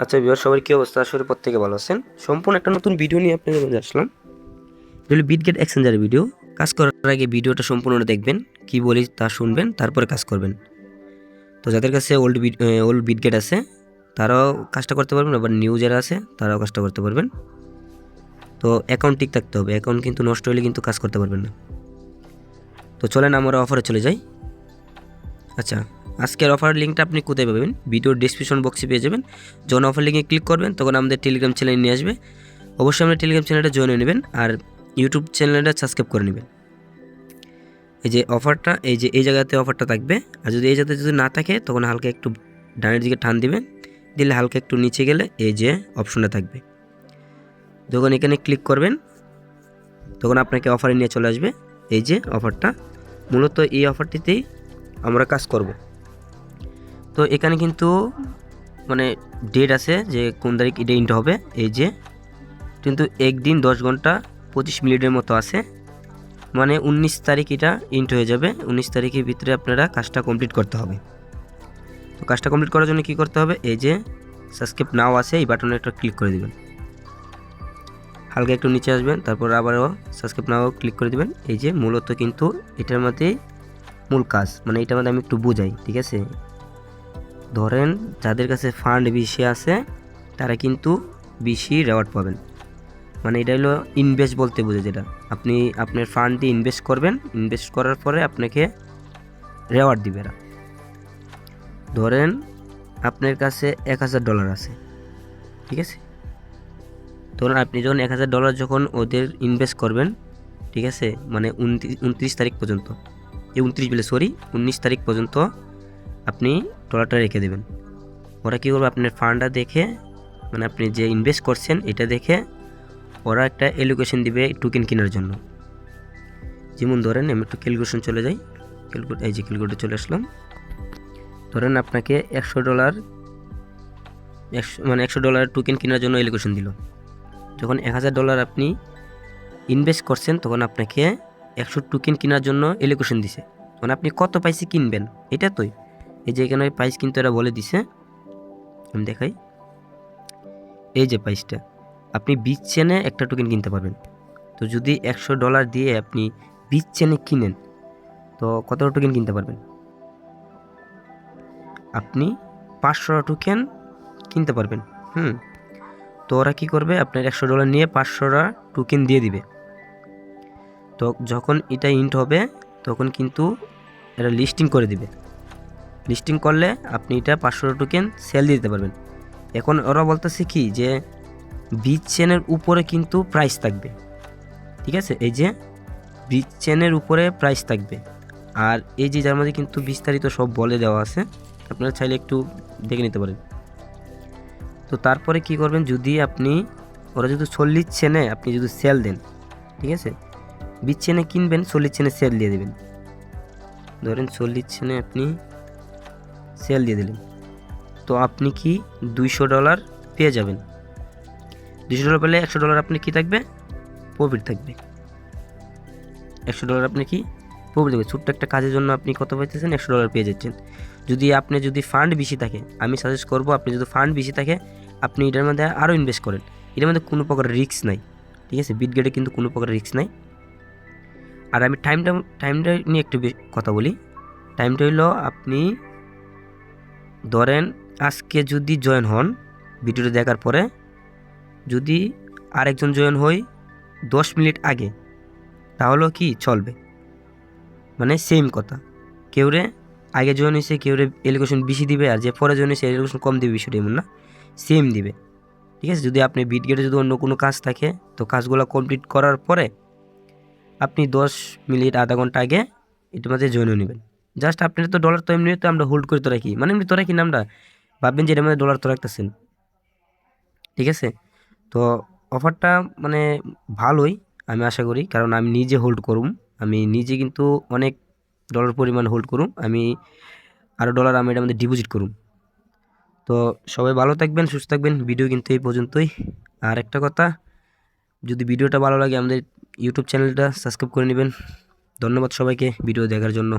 আচ্ছা ভিউয়ার, সবার কী অবস্থা? আসলে প্রত্যেকে ভালো আছেন। সম্পূর্ণ একটা নতুন ভিডিও নিয়ে আপনাদের মাঝে আসলাম। যেগুলো বিটগেট এক্সচেঞ্জারের ভিডিও। কাজ করার আগে ভিডিওটা সম্পূর্ণ দেখবেন, কি বলি তা শুনবেন, তারপরে কাজ করবেন। তো যাদের কাছে ওল্ড বিটগেট আছে তারাও কাজটা করতে পারবেন, আবার নিউ যারা আছে তারাও কাজটা করতে পারবেন। তো অ্যাকাউন্ট ঠিক থাকতে হবে, অ্যাকাউন্ট কিন্তু নষ্ট হলে কিন্তু কাজ করতে পারবেন না। তো চলেন আমরা অফারে চলে যাই। আচ্ছা, আজকের অফার লিঙ্কটা আপনি কোথায় পাবেন? ভিডিওর ডিসক্রিপশন বক্সে পেয়ে যাবেন। যখন অফার লিঙ্কে ক্লিক করবেন তখন আমাদের টেলিগ্রাম চ্যানেলে নিয়ে আসবে। অবশ্যই আমরা টেলিগ্রাম চ্যানেলটা জয়েন হয়ে নেবেন আর ইউটিউব চ্যানেলটা সাবস্ক্রাইব করে নেবেন। এই যে অফারটা, এই জায়গাতে অফারটা থাকবে। আর যদি এই জায়গাতে যদি না থাকে তখন হালকা একটু ডানের দিকে টান দিবেন, দিলে হালকা একটু নিচে গেলে এই যে অপশনটা থাকবে। যখন এখানে ক্লিক করবেন তখন আপনাকে অফারে নিয়ে চলে আসবে। এই যে অফারটা, মূলত এই অফারটিতেই আমরা কাজ করব। তো এখানে কিন্তু মানে ডেট আছে যে কোন তারিখ এটা ইন্ট হবে। এই যে কিন্তু একদিন 10 ঘন্টা 25 মিনিটের মতো আছে, মানে 19 তারিখ এটা ইন্ট হয়ে যাবে। 19 তারিখের ভিতরে আপনারা কাজটা কমপ্লিট করতে হবে। তো কাজটা কমপ্লিট করার জন্য কি করতে হবে? এই যে সাবস্ক্রাইব নাও আছে, এই বাটনে একটা ক্লিক করে দিবেন। হালকা একটু নিচে আসবেন, তারপর আবারও সাবস্ক্রাইব নাও ক্লিক করে দিবেন। এই যে মূলত কিন্তু এটার মধ্যে মূল কাজ, মানে এটার মধ্যে আমি একটু বুঝাই, ঠিক আছে? ধরেন যাদের কাছে ফান্ড বেশি আছে তারা কিন্তু বেশি রেওয়ার্ড পাবেন। মানে এটা হলো ইনভেস্ট বলতে বোঝে, যেটা আপনি আপনার ফান্ড দিয়ে ইনভেস্ট করবেন, ইনভেস্ট করার পরে আপনাকে রেওয়ার্ড দিবে এরা। ধরেন আপনার কাছে $1000 আছে, ঠিক আছে? ধরুন আপনি যখন $1000 যখন ওদের ইনভেস্ট করবেন, ঠিক আছে, মানে 29 তারিখ পর্যন্ত, এই 19 তারিখ পর্যন্ত আপনি ডলারটা রেখে দেবেন। ওরা কী করবে? আপনার ফান্ডটা দেখে, মানে আপনি যে ইনভেস্ট করছেন এটা দেখে ওরা একটা এলোকেশন দিবে টোকেন কেনার জন্য। যেমন ধরেন আমি একটু ক্যালকুলেশন চলে যাই, এই যে ক্যালকুলেটর চলে আসলাম। ধরেন আপনাকে $100 মানে $100 টোকেন কেনার জন্য এলোকেশন দিল। যখন $1000 আপনি ইনভেস্ট করছেন তখন আপনাকে 100 টোকেন কেনার জন্য এলোকেশন দিছে। মানে আপনি কত প্রাইসে কিনবেন এটা তো, এই যে এখানে প্রাইস কিন্তু এরা বলে দিছে, আমি দেখাই। এই যে প্রাইসটা, আপনি 20 চেনে একটা টোকেন কিনতে পারবেন। তো যদি $100 দিয়ে আপনি 20 চেনে কিনেন তো কত টোকেন কিনতে পারবেন? আপনি 500 টোকেন কিনতে পারবেন। তো ওরা কী করবে? আপনার $100 নিয়ে 500 টোকেন দিয়ে দিবে। তো যখন এটা ইন্ট হবে তখন কিন্তু এটা লিস্টিং করে দিবে। লিস্টিং করলে আপনি এটা 500 টোকেন সেল দিতে পারবেন। এখন ওরা বলতেছে কি যে 20 চেনের উপরে কিন্তু প্রাইস থাকবে, ঠিক আছে? এই যে 20 চেনের উপরে প্রাইস থাকবে। আর এই যে যার মধ্যে কিন্তু বিস্তারিত সব বলে দেওয়া আছে, আপনারা চাইলে একটু দেখে নিতে পারেন। তো তারপরে কি করবেন? যদি আপনি ওরা যদি 40 চেনে আপনি যদি সেল দেন, ঠিক আছে, 20 চেনে কিনবেন, 40 চেনে সেল দিয়ে দেবেন। ধরেন 40 চেনে আপনি সেল দিয়ে দিলেন, তো আপনি কি $200 পেয়ে যাবেন। $200 পেলে $100 আপনি কি থাকবে? প্রফিট থাকবে। $100 আপনি কি প্রফিট থাকবে। ছোট্ট একটা কাজের জন্য আপনি কত পাইতেছেন? $100 পেয়ে যাচ্ছেন। যদি ফান্ড বেশি থাকে, আমি সাজেস্ট করবো আপনি যদি ফান্ড বেশি থাকে আপনি এটার মধ্যে আরও ইনভেস্ট করেন। এটার মধ্যে কোনো প্রকার রিস্ক নাই, ঠিক আছে? বিটগেটে কিন্তু কোনো প্রকার রিস্ক নাই। আর আমি টাইমটা নিয়ে একটু কথা বলি। টাইমটা হলো, আপনি ধরেন আজকে যদি জয়েন হন ভিডিওটা দেখার পরে, যদি আরেকজন জয়েন হই 10 মিনিট আগে, তাহলেও কি চলবে? মানে সেম কথা, কেউরে আগে জয়েন হয়েছে কেউরে এলিগেশন বেশি দিবে, আর যে পরে জয়েন হয়েছে এলিগেশন কম দিবে, বিষয়টা এমন না, সেম দিবে, ঠিক আছে? যদি আপনি বিটগেটে যদি অন্য কোনো কাজ থাকে তো কাজগুলো কমপ্লিট করার পরে আপনি 10 মিনিট আধা ঘন্টা আগে এটার মধ্যে জয়েন হয়ে নেবেন। জাস্ট আপনার তো ডলার তো এমনি তো আমরা হোল্ড করে তো রাখি, মানে এমনি তো রাখি না, আমরা ভাববেন যে এটার মধ্যে ডলার তো রাখতেছেন, ঠিক আছে? তো অফারটা মানে ভালোই আমি আশা করি, কারণ আমি নিজে হোল্ড করুম, আমি নিজে কিন্তু অনেক ডলার পরিমাণ হোল্ড করুম, আমি আরও ডলার আমি এটার মধ্যে ডিপোজিট করুম। তো সবাই ভালো থাকবেন, সুস্থ থাকবেন। ভিডিও কিন্তু এই পর্যন্তই। আর একটা কথা, যদি ভিডিওটা ভালো লাগে আমাদের ইউটিউব চ্যানেলটা সাবস্ক্রাইব করে নেবেন। ধন্যবাদ সবাইকে ভিডিও দেখার জন্য।